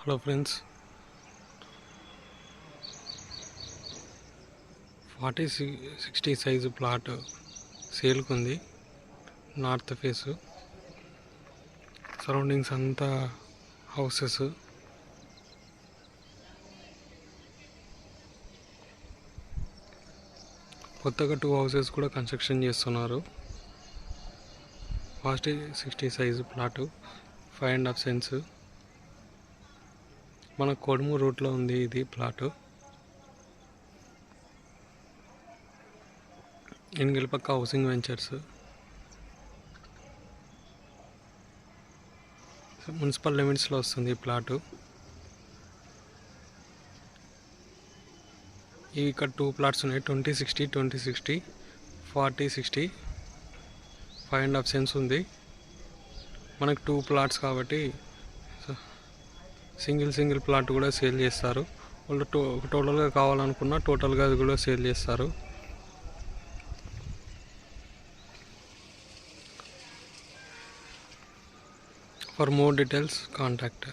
Hello friends, 40-60 size plot సేల్కి ఉంది. North face, surroundings అంతా హౌసెస్. కొత్తగా 2 హౌసెస్ కూడా కన్స్ట్రక్షన్ చేస్తున్నారు. 40-60 సైజు ప్లాటు, 5.5 సెంట్స్. మన కొడుమూరు రూట్లో ఉంది ఇది ప్లాటు. ఎన్గిల్పక్క హౌసింగ్ వెంచర్స్, మున్సిపల్ లిమిట్స్లో వస్తుంది ఈ ప్లాటు. ఇవి ఇక్కడ 2 ప్లాట్స్ ఉన్నాయి. 20-60, 40-60, 5.5 సెంట్స్ ఉంది. మనకు 2 ప్లాట్స్ కాబట్టి సింగిల్ ప్లాట్ కూడా సేల్ చేస్తారు. వాళ్ళు టోటల్గా కావాలనుకున్నా టోటల్గా అది కూడా సేల్ చేస్తారు. For more details, contact